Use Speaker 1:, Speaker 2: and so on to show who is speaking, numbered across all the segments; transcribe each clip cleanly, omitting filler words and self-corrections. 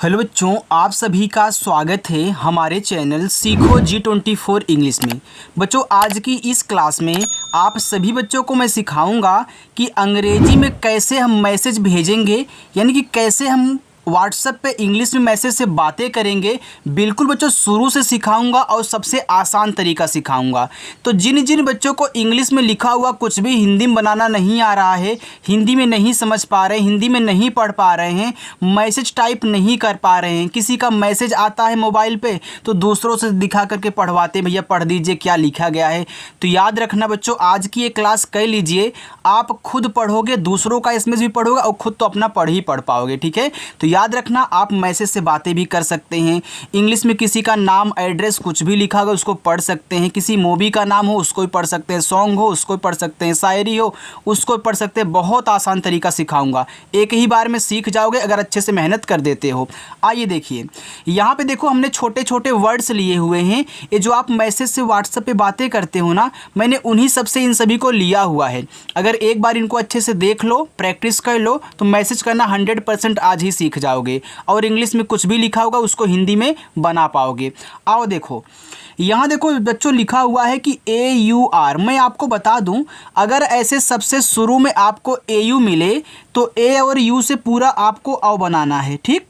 Speaker 1: Hello बच्चों, आप सभी का स्वागत है हमारे चैनल सीखो G24 इंग्लिश में। बच्चों, आज की इस क्लास में आप सभी बच्चों को मैं सिखाऊंगा कि अंग्रेजी में कैसे हम मैसेज भेजेंगे, यानी कि कैसे हम व्हाट्सएप पे इंग्लिश में मैसेज से बातें करेंगे। बिल्कुल बच्चों, शुरू से सिखाऊंगा और सबसे आसान तरीका सिखाऊंगा। तो जिन जिन बच्चों को इंग्लिश में लिखा हुआ कुछ भी हिंदी में बनाना नहीं आ रहा है, हिंदी में नहीं समझ पा रहे हैं, हिंदी में नहीं पढ़ पा रहे हैं, मैसेज टाइप नहीं कर पा रहे हैं, किसी का मैसेज आता है मोबाइल पे तो दूसरों से दिखा करके पढ़वाते, भैया पढ़ दीजिए क्या लिखा गया है। तो याद रखना बच्चों, आज की ये क्लास कर लीजिए। आप खुद पढ़ोगे, दूसरों का इसमें भी पढ़ोगे और खुद तो अपना पढ़ ही पढ़ पाओगे। ठीक है, तो याद रखना, आप मैसेज से बातें भी कर सकते हैं। इंग्लिश में किसी का नाम, एड्रेस कुछ भी लिखा होगा उसको पढ़ सकते हैं। किसी मूवी का नाम हो उसको भी पढ़ सकते हैं, सॉन्ग हो उसको भी पढ़ सकते हैं, शायरी हो उसको भी पढ़ सकते हैं। बहुत आसान तरीका सिखाऊंगा, एक ही बार में सीख जाओगे अगर अच्छे से मेहनत कर देते हो। आइए देखिए, यहाँ पे देखो हमने छोटे छोटे वर्ड्स लिए हुए हैं। ये जो आप मैसेज से व्हाट्सएप पे बातें करते हो ना, मैंने उन्हीं सब से इन सभी को लिया हुआ है। अगर एक बार इनको अच्छे से देख लो, प्रैक्टिस कर लो, तो मैसेज करना 100% आज ही सीख जाओगे और इंग्लिश में कुछ भी लिखा होगा उसको हिंदी में बना पाओगे। आओ देखो, यहाँ देखो बच्चों लिखा हुआ है कि AUR। मैं आपको बता दूं, अगर ऐसे सबसे शुरू में आपको AU मिले तो A और U से पूरा आपको औ बनाना है। ठीक,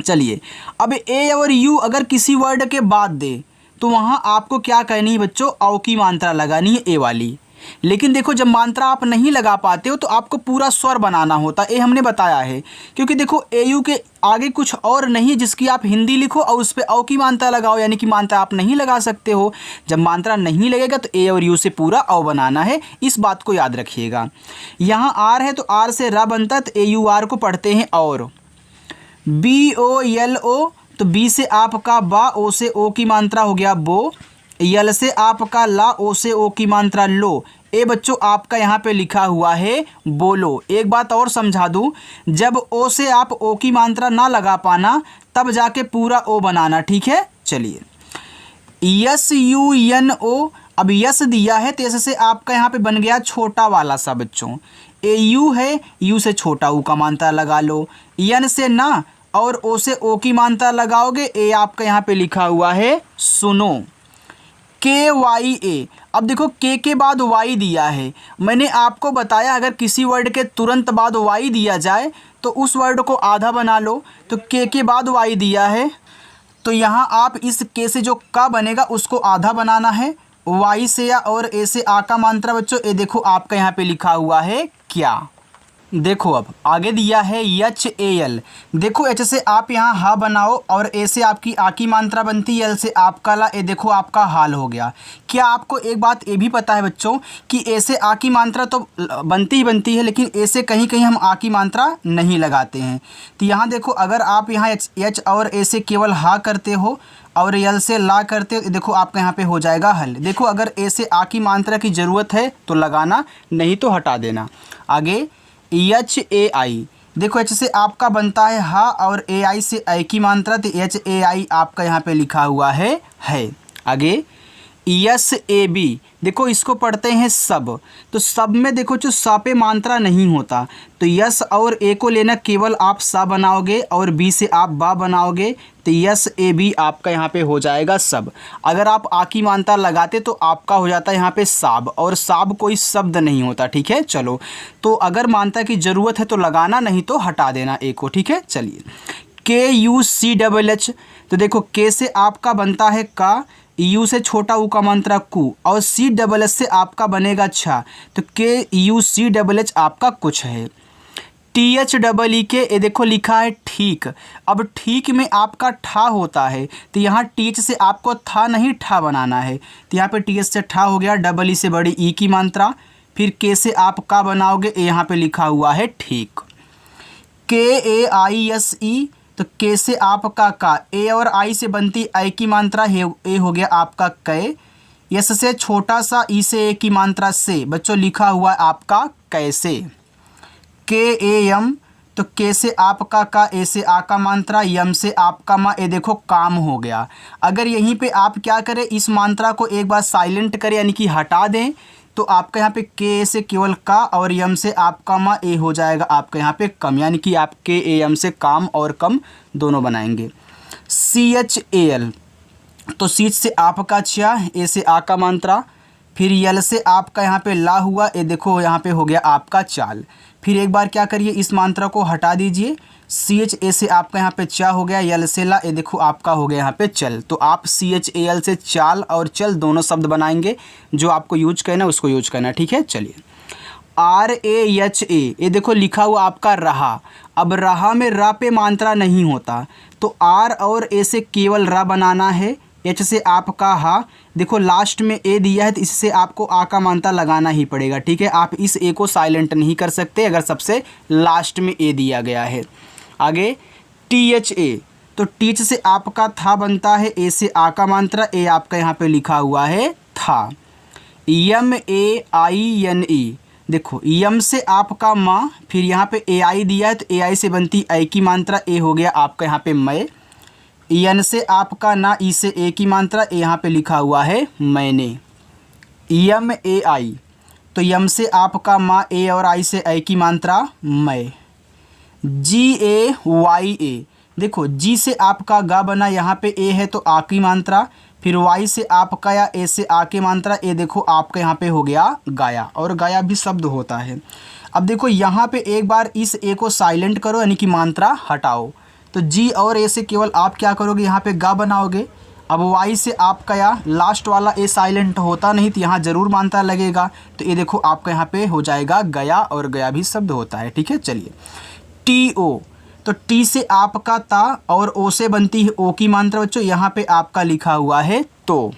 Speaker 1: चलिए अब A और U अगर किसी वर्ड के बाद दे तो वहाँ आपको क्या करनी है बच्चों, औ की मात्रा लगानी है, ए वाली। लेकिन देखो, जब मात्रा आप नहीं लगा पाते हो तो आपको पूरा स्वर बनाना होता है। ये हमने बताया है, क्योंकि देखो AU के आगे कुछ और नहीं है जिसकी आप हिंदी लिखो और उस पर औ की मात्रा लगाओ, यानी कि मात्रा आप नहीं लगा सकते हो। जब मात्रा नहीं लगेगा तो A और U से पूरा औ बनाना है, इस बात को याद रखिएगा। यहाँ R है तो R से र बनता है, तो AUR को पढ़ते हैं और। BOLO तो B से आपका बा, ओ से ओ की मात्रा हो गया बो। यल से आपका ला, ओ से ओ की मात्रा लो। ए बच्चों आपका यहाँ पे लिखा हुआ है बोलो। एक बात और समझा दूँ, जब ओ से आप ओ की मात्रा ना लगा पाना तब जाके पूरा ओ बनाना। ठीक है, चलिए SUNO। अब यस दिया है तो यस से आपका यहाँ पे बन गया छोटा वाला सा बच्चों। AU है, यू से छोटा ऊ का मात्रा लगा लो। यन से ना और ओ से ओ की मात्रा लगाओगे, ए आपका यहाँ पे लिखा हुआ है सुनो। KYA। अब देखो के बाद वाई दिया है। मैंने आपको बताया अगर किसी वर्ड के तुरंत बाद वाई दिया जाए तो उस वर्ड को आधा बना लो। तो के बाद वाई दिया है तो यहाँ आप इस के से जो का बनेगा उसको आधा बनाना है। वाई से या और ए से आ का मात्रा बच्चों, ए देखो आपका यहाँ पे लिखा हुआ है क्या। देखो अब आगे दिया है HAL। देखो एच से आप यहाँ हा बनाओ और ए से आपकी आ की मात्रा बनती है, एल से आपका ला, ए देखो आपका हाल हो गया। क्या आपको एक बात ये भी पता है बच्चों कि ए से आ की मात्रा तो बनती ही बनती है, लेकिन ए से कहीं कहीं हम आ की मात्रा नहीं लगाते हैं। तो यहाँ देखो, अगर आप यहाँ एच और ए से केवल हा करते हो और यल से ला करते हो, देखो आपका यहाँ पे हो जाएगा हल। देखो अगर ए से आ की मात्रा की ज़रूरत है तो लगाना, नहीं तो हटा देना। आगे HAI। देखो एच से आपका बनता है हा और AI से आई की मात्रा, तो HAI आपका यहाँ पे लिखा हुआ है। आगे SAB। देखो इसको पढ़ते हैं सब। तो सब में देखो जो सा पे मात्रा नहीं होता, तो यस और ए को लेना, केवल आप सा बनाओगे और बी से आप बा बनाओगे, तो SAB आपका यहाँ पे हो जाएगा सब। अगर आप आ की मात्रा लगाते तो आपका हो जाता है यहाँ पे साब, और साब कोई शब्द नहीं होता। ठीक है, चलो तो अगर मात्रा की ज़रूरत है तो लगाना, नहीं तो हटा देना ए को। ठीक है, चलिए KUCHH। तो देखो के से आपका बनता है का, यू से छोटा ऊ का मात्रा कु, और CHH से आपका बनेगा छा, तो KUCHH आपका कुछ है। THEE। ये देखो लिखा है ठीक। अब ठीक में आपका ठा होता है, तो यहाँ TH से आपको था नहीं ठा बनाना है, तो यहाँ पे TH से ठा हो गया। डबल ई से बड़ी ई की मात्रा, फिर के से आप का बनाओगे, यहाँ पे लिखा हुआ है ठीक। KAISE। तो के से आपका का, ए और आई से बनती आई की मात्रा है, ए हो गया आपका कै। यस से छोटा सा ई से ए की मात्रा से, बच्चों लिखा हुआ है आपका कैसे। KAM। तो के से आपका का, ए से आ का मात्रा, यम से आपका मा, ए देखो काम हो गया। अगर यहीं पे आप क्या करें, इस मात्रा को एक बार साइलेंट करें यानी कि हटा दें, तो आपका यहाँ पे के से केवल का और यम से आपका मा ए हो जाएगा आपका यहाँ पे कम, यानी कि आपके ए यम से काम और कम दोनों बनाएंगे। सी एच ए एल, तो सीच से आपका चा, ए से आ का मात्रा, फिर यल से आपका यहाँ पे ला हुआ, ए देखो यहाँ पे हो गया आपका चाल। फिर एक बार क्या करिए, इस मात्रा को हटा दीजिए, सी एच ए से आपका यहाँ पे चा हो गया, यल से ला, ए देखो आपका हो गया यहाँ पे चल। तो आप सी एच ए एल से चाल और चल दोनों शब्द बनाएंगे, जो आपको यूज करना उसको यूज करना, ठीक है। चलिए आर ए एच ए, ये देखो लिखा हुआ आपका रहा। अब रहा में रा पे मात्रा नहीं होता, तो आर और ए से केवल रा बनाना है, एच से आपका हा, देखो लास्ट में ए दिया है तो इससे आपको आ का मात्रा लगाना ही पड़ेगा, ठीक है। आप इस ए को साइलेंट नहीं कर सकते अगर सबसे लास्ट में ए दिया गया है। आगे टी एच ए, तो टीच से आपका था बनता है, ए से आ का मात्रा, ए आपका यहाँ पे लिखा हुआ है था। यम ए आई एन ई, देखो यम से आपका माँ, फिर यहाँ पे ए आई दिया है तो ए आई से बनती ए की मात्रा, ए हो गया आपका यहाँ पे मैं। यन से आपका ना, ई से ए की मात्रा, ए यहाँ पे लिखा हुआ है मैंने। यम ए आई, तो यम से आपका माँ, ए और आई से ए की मात्रा मैं। जी ए वाई ए, देखो जी से आपका गा बना, यहाँ पे ए है तो आ की मात्रा, फिर वाई से आपका या ए से आ की मात्रा, ए देखो आपका यहाँ पे हो गया गाया, और गाया भी शब्द होता है। अब देखो यहाँ पे एक बार इस ए को साइलेंट करो, यानी कि मात्रा हटाओ, तो जी और ए से केवल आप क्या करोगे, यहाँ पे गा बनाओगे। अब वाई से आपका या लास्ट वाला ए साइलेंट होता नहीं तो यहाँ ज़रूर मात्रा लगेगा, तो ये देखो आपका यहाँ पे हो जाएगा गया, और गया भी शब्द होता है, ठीक है। चलिए टी ओ, तो टी से आपका ता और ओ से बनती है ओ की मात्रा बच्चों, यहाँ पे आपका लिखा हुआ है तो।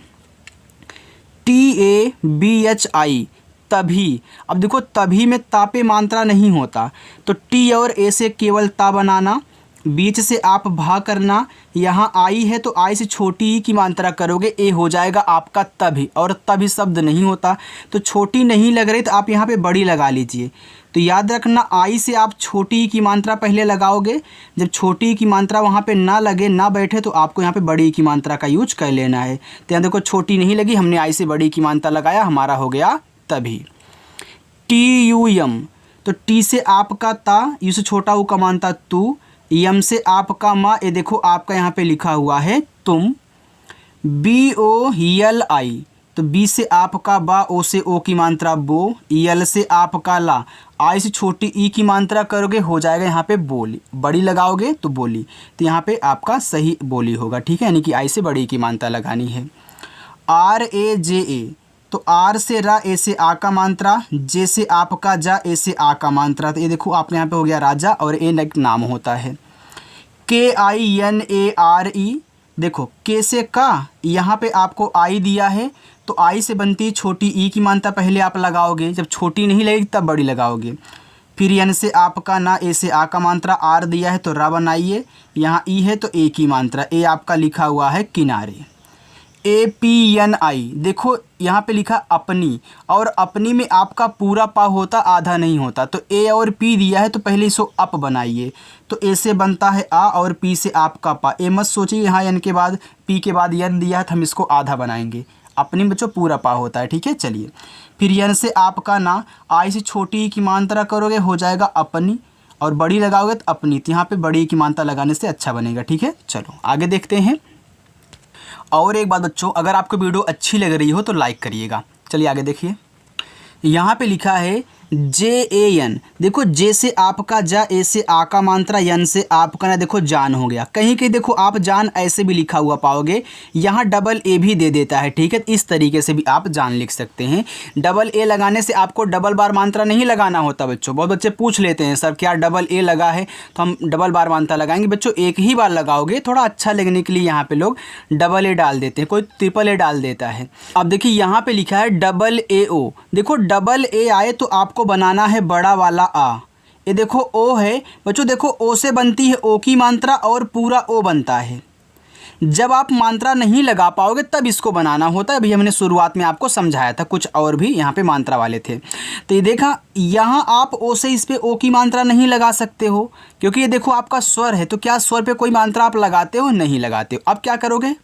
Speaker 1: T A B H I, तभी, अब देखो तभी में ता पे मात्रा नहीं होता, तो टी और ए से केवल ता बनाना, बीच से आप भा करना, यहाँ आई है तो आई से छोटी ई की मात्रा करोगे, ए हो जाएगा आपका तभी, और तभी शब्द नहीं होता, तो छोटी नहीं लग रही तो आप यहाँ पे बड़ी लगा लीजिए। तो याद रखना आई से आप छोटी ई की मात्रा पहले लगाओगे, जब छोटी ई की मात्रा वहाँ पे ना लगे ना बैठे तो आपको यहाँ पे बड़ी ई की मात्रा का यूज कर लेना है। तो यहाँ देखो छोटी नहीं लगी, हमने आई से बड़ी ई की मात्रा लगाया, हमारा हो गया तभी। टी यू यम, तो टी से आपका ता, यू से छोटा ऊ का मात्रा तू, यम से आपका माँ, ये देखो आपका यहाँ पे लिखा हुआ है तुम। बी ओ यल आई, तो बी से आपका बा, ओ से ओ की मात्रा बो, यल से आपका ला, आई से छोटी ई की मात्रा करोगे हो जाएगा यहाँ पे बोली, बड़ी लगाओगे तो बोली, तो यहाँ पे आपका सही बोली होगा, ठीक है, यानी कि आई से बड़ी की मात्रा लगानी है। आर ए जे ए, तो आर से रा, ए से आ का मात्रा, जे से आपका जा, ए से आ का मात्रा, तो ये देखो आपके यहाँ पे हो गया राजा, और ए एक नाम होता है। के I N A R E, देखो के से का, यहाँ पे आपको आई दिया है तो आई से बनती छोटी ई की मात्रा पहले आप लगाओगे, जब छोटी नहीं लगेगी तब बड़ी लगाओगे। फिर एन से आपका ना, ए से आ का मात्रा, आर दिया है तो रा बनाइए, यहाँ ई है तो ए की मात्रा, ए आपका लिखा हुआ है किनारे। ए पी एन आई, देखो यहाँ पे लिखा अपनी, और अपनी में आपका पूरा पा होता, आधा नहीं होता, तो ए और पी दिया है तो पहले इसको अप बनाइए, तो ए से बनता है आ और पी से आपका पा। ए मत सोचिए यहाँ एन के बाद पी के बाद एन दिया है तो हम इसको आधा बनाएंगे, अपनी में बच्चों पूरा पा होता है, ठीक है। चलिए फिर एन से आपका ना, आई से छोटी ई की मात्रा करोगे हो जाएगा अपनी, और बड़ी लगाओगे तो अपनी, तो यहाँ पे बड़ी की मात्रा लगाने से अच्छा बनेगा, ठीक है। चलो आगे देखते हैं। और एक बात बच्चों, अगर आपको वीडियो अच्छी लग रही हो तो लाइक करिएगा। चलिए आगे देखिए, यहाँ पे लिखा है जे ए एन, देखो जे से आपका जा, ए से आ का मात्रा, एन से आपका ना, देखो जान हो गया। कहीं कहीं देखो आप जान ऐसे भी लिखा हुआ पाओगे, यहाँ डबल ए भी दे देता है, ठीक है। इस तरीके से भी आप जान लिख सकते हैं। डबल ए लगाने से आपको डबल बार मात्रा नहीं लगाना होता बच्चों। बहुत बच्चे पूछ लेते हैं सर क्या डबल ए लगा है तो हम डबल बार मात्रा लगाएंगे, बच्चों एक ही बार लगाओगे, थोड़ा अच्छा लगने के लिए यहाँ पे लोग डबल ए डाल देते हैं, कोई ट्रिपल ए डाल देता है। अब देखिए यहाँ पे लिखा है डबल ए ओ, देखो डबल ए आए तो आपको बनाना है बड़ा वाला आ, ये देखो ओ है बच्चों, देखो ओ से बनती है ओ की मात्रा और पूरा ओ बनता है। जब आप मात्रा नहीं लगा पाओगे तब इसको बनाना होता है। अभी हमने शुरुआत में आपको समझाया था, कुछ और भी यहाँ पे मात्रा वाले थे। तो ये देखा, यहाँ आप ओ से इस पे ओ की मात्रा नहीं लगा सकते हो, क्योंकि ये देखो आपका स्वर है, तो क्या स्वर पे कोई मात्रा आप लगाते हो? नहीं लगाते हो। अब क्या करोगे?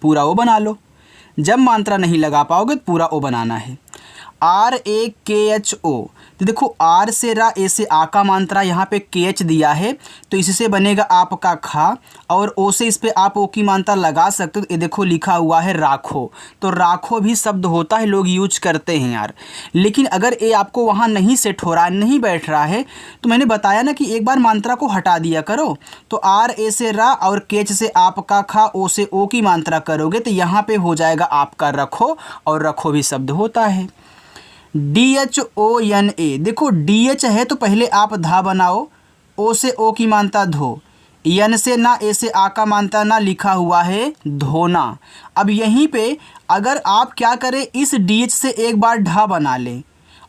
Speaker 1: पूरा ओ बना लो। जब मात्रा नहीं लगा पाओगे तो पूरा ओ बनाना है। RAKHO, तो देखो आर से रा, ए से आ का मात्रा, यहाँ पे KH दिया है तो इससे बनेगा आपका खा, और ओ से इस पे आप ओ की मात्रा लगा सकते हो। ये देखो लिखा हुआ है राखो, तो राखो भी शब्द होता है, लोग यूज करते हैं यार। लेकिन अगर ये आपको वहाँ नहीं सेट हो रहा है, नहीं बैठ रहा है, तो मैंने बताया ना कि एक बार मात्रा को हटा दिया करो। तो आर ए से रा और KH से आपका खा, ओ से ओ की मात्रा करोगे तो यहाँ पे हो जाएगा आपका रखो, और रखो भी शब्द होता है। DHONA, देखो DH है तो पहले आप धा बनाओ, ओ से ओ की मात्रा धो, यन से ना, ए से आ का मात्रा ना, लिखा हुआ है धोना। अब यहीं पे अगर आप क्या करें, इस DH से एक बार ढा बना लें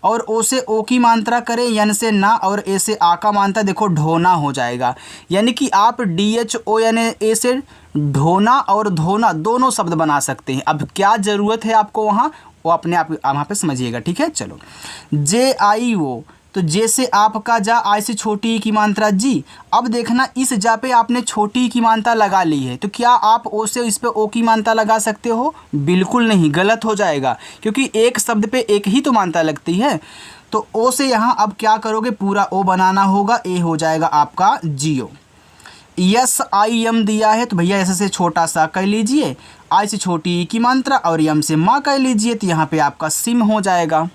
Speaker 1: और ओ से ओ की मात्रा करें, यन से ना और ए से आ का मात्रा, देखो ढोना हो जाएगा। यानी कि आप DHONA से ढोना और धोना दोनों शब्द बना सकते हैं। अब क्या ज़रूरत है आपको वहाँ, वो अपने आप वहाँ पे समझिएगा, ठीक है। चलो JIO, तो जे से आपका जा, आई से छोटी ई की मात्रा जी। अब देखना इस जा पे आपने छोटी ई की मात्रा लगा ली है, तो क्या आप ओ से इस पे ओ की मात्रा लगा सकते हो? बिल्कुल नहीं, गलत हो जाएगा, क्योंकि एक शब्द पे एक ही तो मात्रा लगती है। तो ओ से यहाँ अब क्या करोगे, पूरा ओ बनाना होगा, ए हो जाएगा आपका जियो। SIM दिया है तो भैया ऐसे से छोटा सा कर लीजिए, आई से छोटी ई की मात्रा और यम से माँ कर लीजिए, तो यहाँ पे आपका सिम हो जाएगा।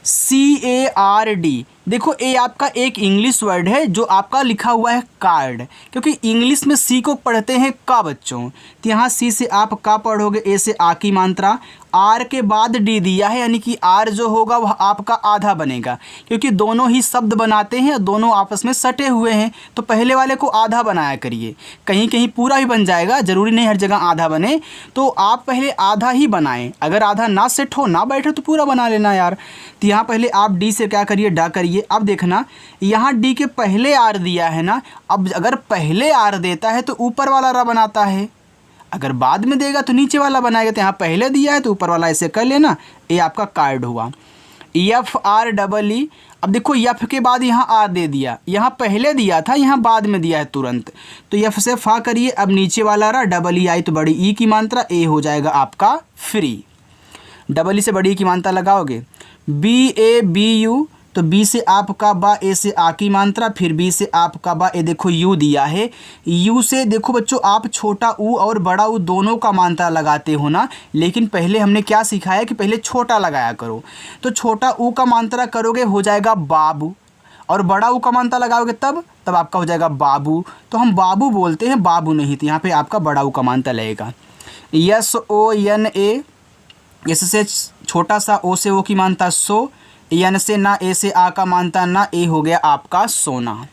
Speaker 1: CARD, देखो ये आपका एक इंग्लिश वर्ड है जो आपका लिखा हुआ है कार्ड, क्योंकि इंग्लिश में सी को पढ़ते हैं का बच्चों, तो यहाँ सी से आप का पढ़ोगे, ए से आ की मात्रा, आर के बाद डी दिया है, यानी कि आर जो होगा वह आपका आधा बनेगा, क्योंकि दोनों ही शब्द बनाते हैं, दोनों आपस में सटे हुए हैं, तो पहले वाले को आधा बनाया करिए। कहीं कहीं पूरा भी बन जाएगा, ज़रूरी नहीं हर जगह आधा बने, तो आप पहले आधा ही बनाएं। अगर आधा ना सेट हो, ना बैठे, तो पूरा बना लेना यार। तो यहाँ पहले आप डी से क्या करिए, डा करिए। अब देखना यहाँ डी के पहले आर दिया है ना, अब अगर पहले आर देता है तो ऊपर वाला रा बनाता है, अगर बाद में देगा तो नीचे वाला बनाएगा। तो यहाँ पहले दिया है तो ऊपर वाला ऐसे कर लेना, ये आपका कार्ड हुआ। FREE, अब देखो यफ के बाद यहाँ आर दे दिया, यहाँ पहले दिया था, यहाँ बाद में दिया है तुरंत, तो यफ से फा करिए। अब नीचे वाला रहा डबल ई आई तो बड़ी ई की मात्रा, ए हो जाएगा आपका फ्री। डबल ई से बड़ी ई की मात्रा लगाओगे। BABU, तो बी से आपका बा, ए से आ की मात्रा, फिर बी से आपका बा, ए देखो यू दिया है, यू से देखो बच्चों आप छोटा ऊ और बड़ा ऊ दोनों का मात्रा लगाते हो ना, लेकिन पहले हमने क्या सिखाया कि पहले छोटा लगाया करो। तो छोटा ऊ का मात्रा करोगे हो जाएगा बाबू, और बड़ा ऊ का मात्रा लगाओगे तब आपका हो जाएगा बाबू। तो हम बाबू बोलते हैं, बाबू नहीं, तो यहाँ पे आपका बड़ा ऊ का मात्रा लगेगा। SONA, एस से छोटा सा, ओ से ओ की मात्रा सो, यन से ना, ए से आ का मात्रा ना, ए हो गया आपका सोना।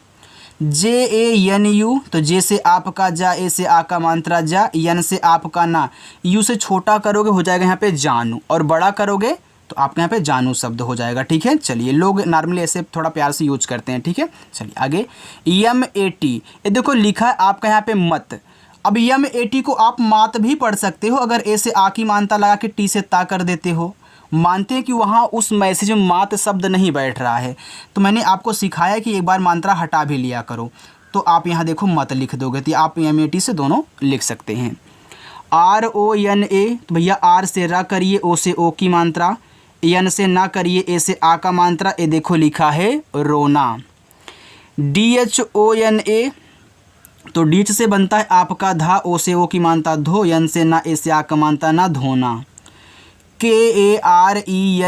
Speaker 1: JANU, तो जे से आपका जा, ए से आ का मात्रा जा, यन से आपका ना, यू से छोटा करोगे हो जाएगा यहाँ पे जानू, और बड़ा करोगे तो आपके यहाँ पे जानू शब्द हो जाएगा, ठीक है। चलिए लोग नॉर्मली ऐसे थोड़ा प्यार से यूज करते हैं, ठीक है। चलिए आगे MAT, ये देखो लिखा है आपका यहाँ पे मत। अब MAT को आप मात भी पढ़ सकते हो, अगर ए से आ की मात्रा लगा के टी से ता कर देते हो, मानते हैं कि वहाँ उस मैसेज में मात शब्द नहीं बैठ रहा है, तो मैंने आपको सिखाया कि एक बार मात्रा हटा भी लिया करो, तो आप यहाँ देखो मत लिख दोगे, तो आप MAT से दोनों लिख सकते हैं। RONA, तो भैया आर से रा करिए, ओ से ओ की मात्रा, यन से ना करिए, ए से आ का मात्रा, ए देखो लिखा है रोना। DHONA, तो डीच से बनता है आपका धा, ओ से ओ की मात्रा धो, यन से ना, ए से आ का मात्रा ना, धोना। KARENGE,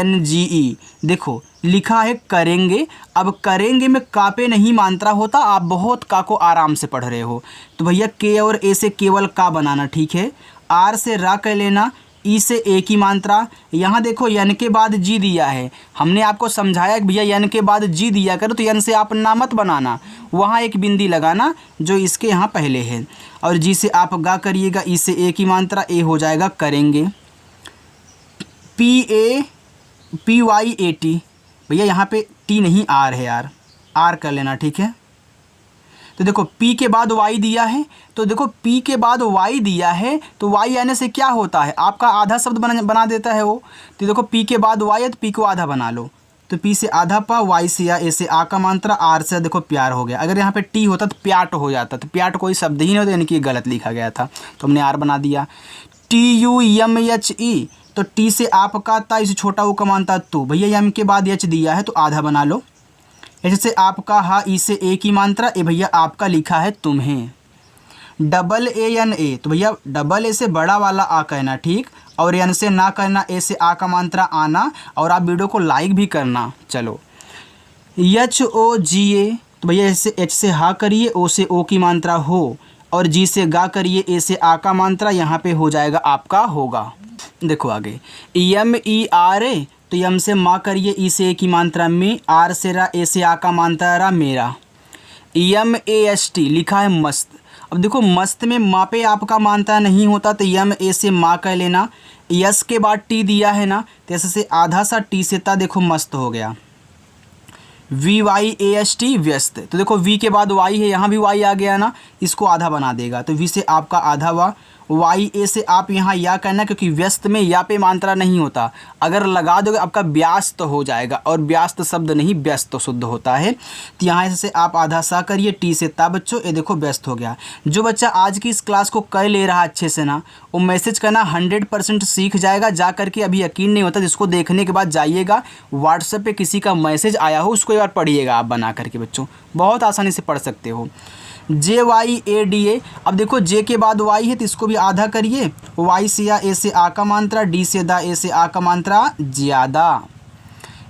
Speaker 1: देखो लिखा है करेंगे। अब करेंगे में का पे नहीं मात्रा होता, आप बहुत का को आराम से पढ़ रहे हो, तो भैया के और ए से केवल का बनाना, ठीक है। आर से रा कर लेना, ई से ए की मात्रा, यहाँ देखो यन के बाद जी दिया है, हमने आपको समझाया कि भैया यन के बाद जी दिया करो, तो यन से आप ना मत बनाना, वहाँ एक बिंदी लगाना जो इसके यहाँ पहले है, और जी से आप गा करिएगा, ई से ए की मात्रा, ए हो जाएगा करेंगे। PAPYAT, भैया यहाँ पे टी नहीं आर है यार, आर कर लेना, ठीक है। तो देखो पी के बाद वाई दिया है, तो देखो पी के बाद वाई दिया है, तो वाई आने से क्या होता है, आपका आधा शब्द बना देता है वो। तो देखो पी के बाद वाई है तो पी को आधा बना लो, तो पी से आधा पा, वाई से या, ए से आ का मात्रा, आर से देखो प्यार हो गया। अगर यहाँ पे टी होता तो प्याट हो जाता, तो प्याट कोई शब्द ही नहीं होता, यानी कि गलत लिखा गया था, तो हमने आर बना दिया। TUMHE, तो टी से आपका ता, इसे छोटा वो कमानता तू, भैया एम के बाद एच दिया है तो आधा बना लो। एच से आपका हा, ई से ए की मात्रा, ए भैया आपका लिखा है तुम्हें। डबल ए एन ए, तो भैया डबल ए से बड़ा वाला आ कहना, ठीक, और एन से ना कहना, ए से आ का मात्रा आना, और आप वीडियो को लाइक भी करना। चलो HOGA, तो भैया ऐसे एच से हा करिए, ओ से ओ की मात्रा हो, और जी से गा करिए, ए से आ का मात्रा, यहाँ पे हो जाएगा आपका होगा। देखो आगे MERA, तो यम से माँ करिए, ई से ए की मात्रा में, आर से रा, ए से आ का मात्रा रा मेरा। MAST लिखा है मस्त। अब देखो मस्त में माँ पे आपका मानता नहीं होता, तो यम ए से माँ कह लेना, यस के बाद टी दिया है ना, तो ऐसे से आधा सा टी से ता, देखो मस्त हो गया। VYAST व्यस्त, तो देखो वी के बाद वाई है, यहाँ भी वाई आ गया ना, इसको आधा बना देगा, तो वी से आपका आधा वा। वाई ए से आप यहाँ या कहना, क्योंकि व्यस्त में या पे मात्रा नहीं होता, अगर लगा दोगे आपका व्यस्त हो जाएगा, और व्यस्त शब्द नहीं व्यस्त तो शुद्ध होता है। तो यहाँ से आप आधा सा करिए, टी से ता बच्चों, ये देखो व्यस्त हो गया। जो बच्चा आज की इस क्लास को कर ले रहा अच्छे से ना, वो मैसेज करना 100% सीख जाएगा। जा करके अभी यकीन नहीं होता, जिसको देखने के बाद जाइएगा व्हाट्सएप पे किसी का मैसेज आया हो, उसको एक बार पढ़िएगा आप बना करके बच्चों, बहुत आसानी से पढ़ सकते हो। JYADA, अब देखो जे के बाद वाई है, तो इसको भी आधा करिए, वाई से या ए से आ का मात्रा, डी से दा, ए से आ का मात्रा ज़्यादा।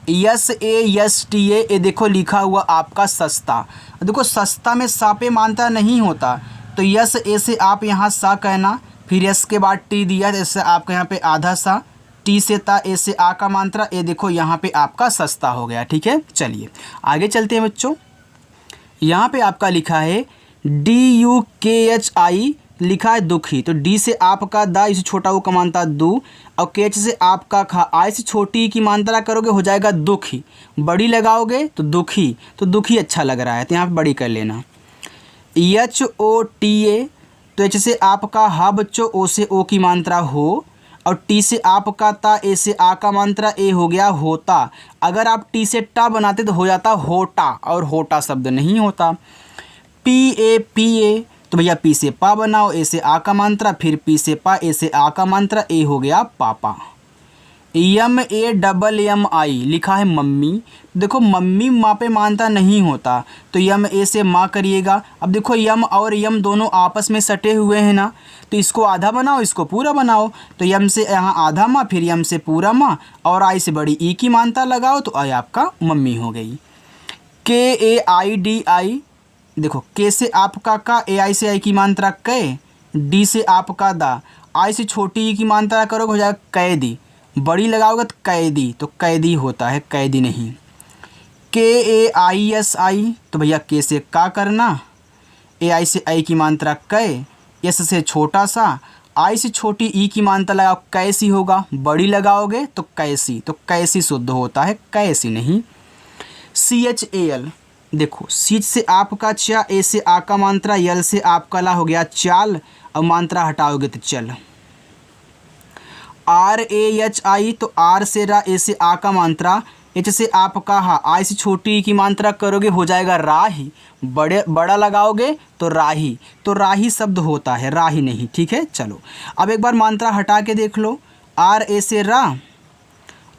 Speaker 1: SASTA, ये देखो लिखा हुआ आपका सस्ता। देखो सस्ता में सा पे मात्रा नहीं होता, तो यस ए से आप यहाँ सा कहना, फिर एस के बाद टी दिया, तो इससे आपका यहाँ पे आधा सा, टी से ता, ए से आ का मात्रा, ये देखो यहाँ पे आपका सस्ता हो गया। ठीक है, चलिए आगे चलते हैं बच्चों। यहाँ पे आपका लिखा है DUKHI, लिखा है दुखी, तो डी से आपका दा, इसे छोटा वो कमानता दू, और केच से आपका खा, आई से छोटी की मात्रा करोगे हो जाएगा दुखी, बड़ी लगाओगे तो दुखी, तो दुखी अच्छा लग रहा है तो यहाँ पे बड़ी कर लेना। HOTA, तो एच से आपका हा बच्चों, ओ से ओ की मात्रा हो, और टी से आपका ता, ए से आ का मात्रा, ए हो गया होता। अगर आप टी से टा बनाते तो हो जाता होटा, और होटा शब्द नहीं होता। PAPA, तो भैया पी से पा बनाओ, ए से आ का मात्रा, फिर पी से पा, ए से आ का मात्रा, ए हो गया पापा। MAMMI, लिखा है मम्मी, देखो मम्मी माँ पे मानता नहीं होता, तो यम ए से माँ करिएगा। अब देखो यम और यम दोनों आपस में सटे हुए हैं ना, तो इसको आधा बनाओ, इसको पूरा बनाओ, तो यम से यहाँ आधा माँ, फिर यम से पूरा माँ, और आई से बड़ी ई की मानता लगाओ, तो आई आपका मम्मी हो गई। KAIDI, देखो के से आपका का, ए आई से आई की मात्रा कै, डी से आपका दा, आई से छोटी ई की मात्रा करोगे हो जाएगा कैदी, बड़ी लगाओगे तो कैदी, तो कैदी होता है, कैदी नहीं। KAISI, तो भैया के से का करना, ए आई से आई की मात्रा कै, एस से छोटा सा, आई से छोटी ई की मात्रा लगाओ कैसी होगा, बड़ी लगाओगे तो कैसी, तो कैसी शुद्ध होता है, कैसी नहीं। CHAL, देखो सीच से आपका चा, ए से आ का मात्रा, यल से आपका ला हो गया चाल, और मात्रा हटाओगे तो चल। RAHI, तो आर से रा, ए से आ का मात्रा, एच से आपका हा, आई से छोटी की मात्रा करोगे हो जाएगा राही, बड़ा लगाओगे तो राही, तो राही शब्द होता है, राही नहीं। ठीक है, चलो अब एक बार मात्रा हटा के देख लो, आर ए से रा,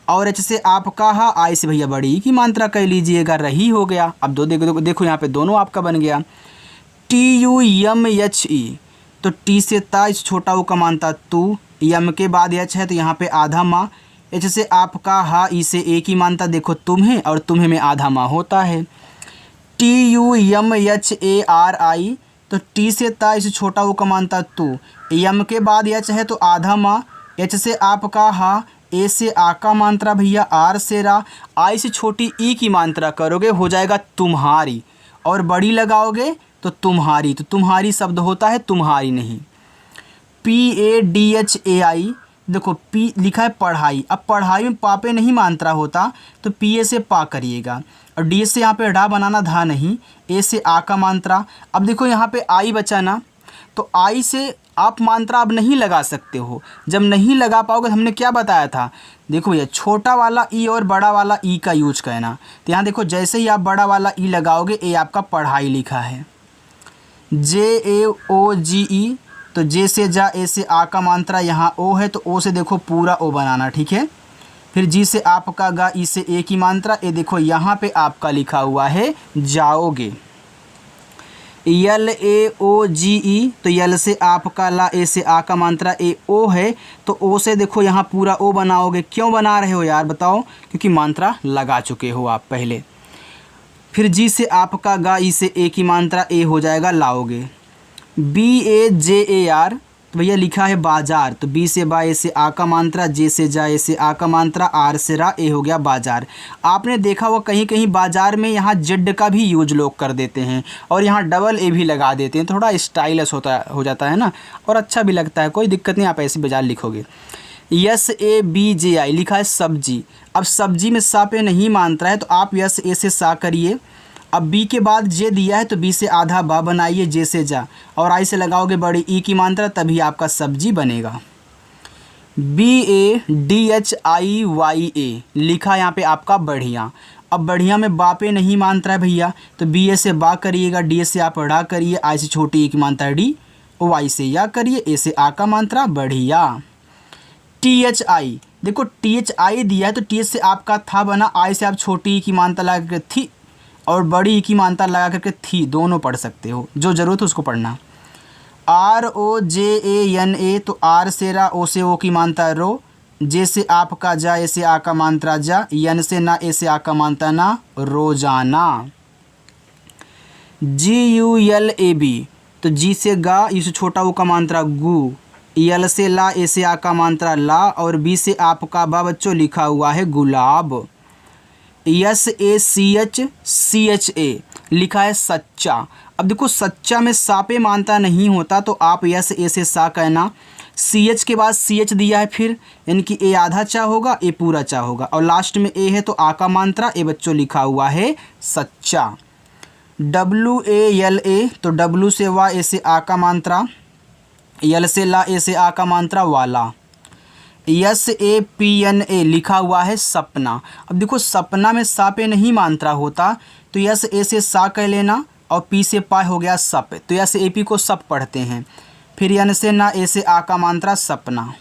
Speaker 1: और एच से आपका हा, आई से भैया बड़ी की मात्रा कह लीजिएगा, रही हो गया। अब देखो यहाँ पे दोनों आपका बन गया। TUMHE, तो टी से ता, इस छोटा वो का मानता तू, यम के बाद एच है तो यहाँ पे आधा माँ, एच से आपका हा, ई से ए की मानता, देखो तुम्हें, और तुम्हें में आधा माँ होता है। TUMHARI, तो टी से ता, इस छोटा वो का मानता तू, यम के बाद एच है तो आधा माँ, एच से आपका हा, ए से आ का मात्रा भैया, आर से रा, आई से छोटी ई की मात्रा करोगे हो जाएगा तुम्हारी, और बड़ी लगाओगे तो तुम्हारी, तो तुम्हारी शब्द होता है, तुम्हारी नहीं। PADHAI, देखो पी लिखा है पढ़ाई, अब पढ़ाई में पापे नहीं मात्रा होता, तो पी ए से पा करिएगा, और डी से यहाँ पे ढा बनाना, धा नहीं, ए से आ का मात्रा। अब देखो यहाँ पे आई बचा ना, तो आई से आप मात्रा अब नहीं लगा सकते हो, जब नहीं लगा पाओगे, हमने क्या बताया था, देखो ये छोटा वाला ई और बड़ा वाला ई का यूज करना, तो यहाँ देखो जैसे ही आप बड़ा वाला ई लगाओगे, ए आपका पढ़ाई लिखा है। JAOGE, तो जे से जा, ए से आ का मात्रा यहाँ ओ है तो ओ से देखो पूरा ओ बनाना, ठीक है। फिर जी से आपका गा, ई से ए की मात्रा, ए देखो यहाँ पे आपका लिखा हुआ है जाओगे। यल ए ओ जी ई, तो यल से आपका ला, ए से आ का मात्रा ए ओ है तो ओ से देखो यहाँ पूरा ओ बनाओगे। क्यों बना रहे हो यार बताओ? क्योंकि मात्रा लगा चुके हो आप पहले। फिर जी से आपका गा, ई से ए की मात्रा ए हो जाएगा लाओगे। B A J A R, तो भैया लिखा है बाजार, तो बी से बा, ए से आ का मात्रा, जे से जा, ए से आ का मात्रा, आर से रा, ए हो गया बाजार। आपने देखा हुआ कहीं कहीं बाजार में यहाँ जेड का भी यूज लोग कर देते हैं और यहाँ डबल ए भी लगा देते हैं, थोड़ा स्टाइलिश हो जाता है ना, और अच्छा भी लगता है, कोई दिक्कत नहीं, आप ऐसे बाजार लिखोगे। यस ए बी जे आई लिखा है सब्जी। अब सब्जी में सा पे नहीं मात्रा है तो आप यस ए से सा करिए। अब बी के बाद जे दिया है तो बी से आधा बा बनाइए, जे से जा, और आई से लगाओगे बड़ी ई की मात्रा, तभी आपका सब्जी बनेगा। B A D H I Y A लिखा है यहाँ पे आपका बढ़िया। अब बढ़िया में बा पे नहीं मात्रा है भैया, तो बी ए से बा करिएगा, डी ए से आप ड़ा करिए, आई से छोटी ए की मात्रा डी, वाई से या करिए, ए से आ का मात्रा बढ़िया। टी एच आई, देखो टी एच आई दिया है तो टी एच से आपका था बना, आई से आप छोटी ई की मात्रा लगा करके थी और बड़ी ई की मात्रा लगा करके थी, दोनों पढ़ सकते हो, जो ज़रूरत है उसको पढ़ना। R O J A N A, तो आर से रा, ओ से ओ की मात्रा रो, जे से आपका जा, ए से आ का मात्रा जा, यन से ना, ए से आ का मात्रा ना, रोजाना। जी यू एल ए बी, तो जी से गा, यू से छोटा ओ का मात्रा गु, यल से ला, ए से आ का मात्रा ला, और बी से आपका बा बच्चों लिखा हुआ है गुलाब। Yes A C H A लिखा है सच्चा। अब देखो सच्चा में सा पे मात्रा नहीं होता तो आप यस ए से सा कहना, सी एच के बाद सी एच दिया है, फिर यानी कि ए आधा चा होगा, ए पूरा चा होगा, और लास्ट में ए है तो आ का मात्रा, ए बच्चों लिखा हुआ है सच्चा। डब्लू ए एल ए, तो डब्लू से वा, ए से आ का मात्रा, यल से ला, ए से आ का मात्रा वाला। S A P N A लिखा हुआ है सपना। अब देखो सपना में सा पे नहीं मात्रा होता तो यस ए से सा कह लेना, और पी से पा हो गया सप, तो यस ए पी को सप पढ़ते हैं। फिर यन से ना, ए से आ का मात्रा सपना।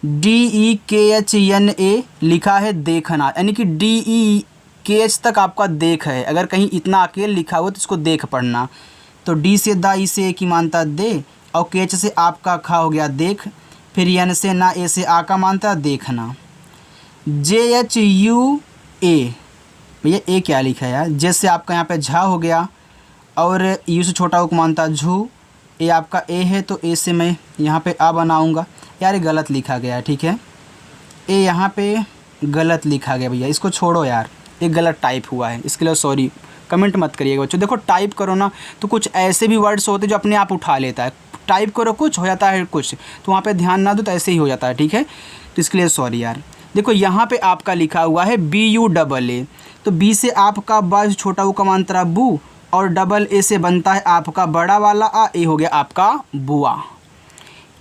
Speaker 1: डी ई के एच एन ए लिखा है देखना, यानी कि डी ई के एच तक आपका देख है, अगर कहीं इतना अकेले लिखा हुआ तो इसको देख पढ़ना। तो डी से दा, ई से ए की मात्रा दे, और के एच से आपका खा हो गया देख, फिर यन से ना, ए से आ का मात्रा देखना। जे एच यू ए, भैया ए क्या लिखा है यार, जे से आपका यहाँ पे झा हो गया, और यू से छोटा को मानता झू, ए आपका ए है तो ए से मैं यहाँ पे आ बनाऊँगा। यार ये गलत लिखा गया है, ठीक है, ए यहाँ पे गलत लिखा गया भैया, इसको छोड़ो यार, ये गलत टाइप हुआ है, इसके लिए सॉरी, कमेंट मत करिएगा बच्चों। देखो टाइप करो ना तो कुछ ऐसे भी वर्ड्स होते हैं जो अपने आप उठा लेता है, टाइप करो कुछ हो जाता है कुछ, तो वहाँ पे ध्यान ना दो तो ऐसे ही हो जाता है, ठीक है, तो इसके लिए सॉरी यार। देखो यहाँ पे आपका लिखा हुआ है बी यू डबल ए, तो बी से आपका बा, छोटा ऊ का मात्रा बू, और डबल ए से बनता है आपका बड़ा वाला आ, ए हो गया आपका बुआ।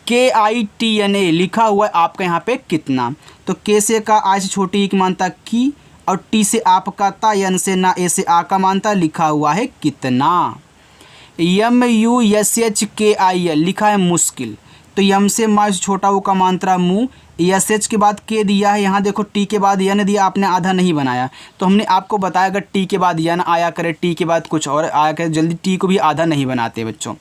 Speaker 1: के आई टी एन ए लिखा हुआ है आपका यहाँ पे कितना, तो के से का, आई से छोटी की मात्रा की, और टी से आपका ता, यन से ना, ए से आ का मात्रा लिखा हुआ है कितना। यम यू एस एच के आई एल लिखा है मुश्किल, तो यम से मा से छोटा वो का मात्रा मुँह, एस एच के बाद के दिया है, यहाँ देखो टी के बाद यन दिया, आपने आधा नहीं बनाया, तो हमने आपको बताया अगर टी के बाद यन आया करे, टी के बाद कुछ और आया करे, जल्दी टी को भी आधा नहीं बनाते बच्चों।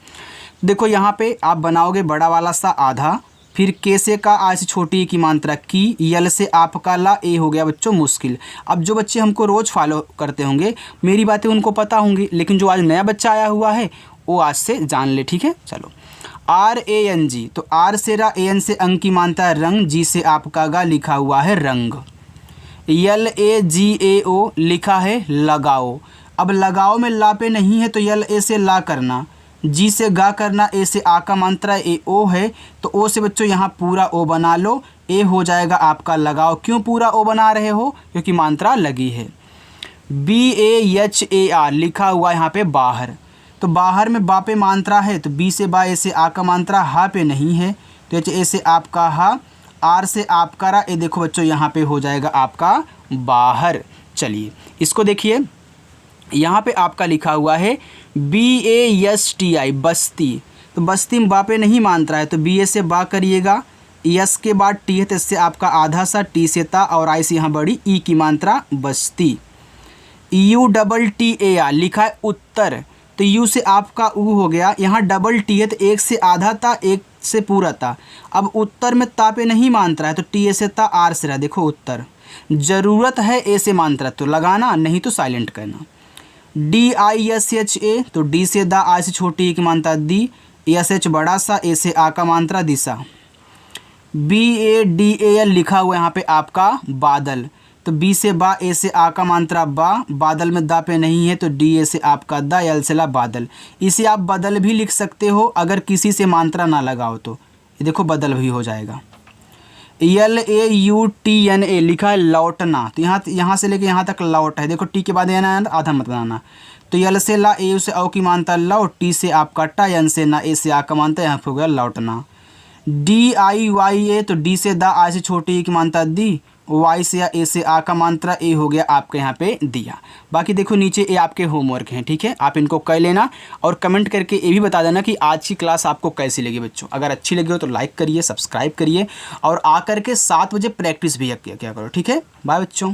Speaker 1: देखो यहाँ पे आप बनाओगे बड़ा वाला सा आधा, फिर के से का, आ से छोटी की मात्रा की, यल से आपका ला, ए हो गया बच्चों मुश्किल। अब जो बच्चे हमको रोज़ फॉलो करते होंगे मेरी बातें उनको पता होंगी, लेकिन जो आज नया बच्चा आया हुआ है वो आज से जान ले, ठीक है। चलो आर ए एन जी, तो आर से रा, ए एन से अंग की मात्रा रंग, जी से आपका गा लिखा हुआ है रंग। यल ए जी ए ओ लिखा है लगाओ। अब लगाओ में ला पे नहीं है तो यल ए से ला करना, जी से गा करना, ए से आ का मात्रा ए ओ है तो ओ से बच्चों यहाँ पूरा ओ बना लो, ए हो जाएगा आपका लगाओ। क्यों पूरा ओ बना रहे हो? क्योंकि मात्रा लगी है। B A H A R लिखा हुआ यहाँ पे बाहर, तो बाहर में बा पे मात्रा है तो बी से बा, ए से आ का मात्रा हा पे नहीं है तो एच ए से आपका हा, आर से आपका रा, ए देखो बच्चों यहाँ पे हो जाएगा आपका बाहर। चलिए इसको देखिए, यहाँ पे आपका लिखा हुआ है B A S T I बस्ती, तो बस्ती में बा पे नहीं मात्रा है तो बी ए से बा करिएगा, यस के बाद टी है तो इससे आपका आधा सा, टी से ता और आई से यहाँ बड़ी ई की मात्रा बस्ती। U double T A R लिखा है उत्तर, तो यू से आपका ऊ हो गया, यहाँ डबल टी है तो एक से आधा था एक से पूरा था। अब उत्तर में ता पे नहीं मात्रा है तो टी ए से ता आर से रहा, देखो उत्तर। ज़रूरत है ए से मात्रा तो लगाना, नहीं तो साइलेंट करना। D I S H A तो डी से दा, आई से छोटी की मात्रा दी, एस एच बड़ा सा, ए से आ का मात्रा दिशा। B A D A L लिखा हुआ यहाँ पे आपका बादल, तो बी से बा, ए से आ का मात्रा बा, बादल में दा पे नहीं है तो डी ए से आपका दा, एल से ला बादल। इसे आप बदल भी लिख सकते हो अगर किसी से मात्रा ना लगाओ तो, ये देखो बदल भी हो जाएगा। L A U T N A लिखा है लौटना, तो यहाँ से लेके यहाँ तक लौट है, देखो टी के बाद एन आधा मत बनाना। तो यल से ला, ए से औ की मात्रा लौट, टी से आपका टा, एन से ना, ए से आ का मात्रा, यहाँ पे हो गया लौटना। डी आई वाई ए तो डी से दा, आई से छोटी की मात्रा दी, वाई से या ए से आ का मात्रा, ए हो गया आपके यहाँ पे दिया। बाकी देखो नीचे ये आपके होमवर्क हैं, ठीक है, आप इनको कर लेना और कमेंट करके ये भी बता देना कि आज की क्लास आपको कैसी लगी बच्चों। अगर अच्छी लगी हो तो लाइक करिए, सब्सक्राइब करिए और आकर के 7 बजे प्रैक्टिस भी किया करो, ठीक है। बाय बच्चों।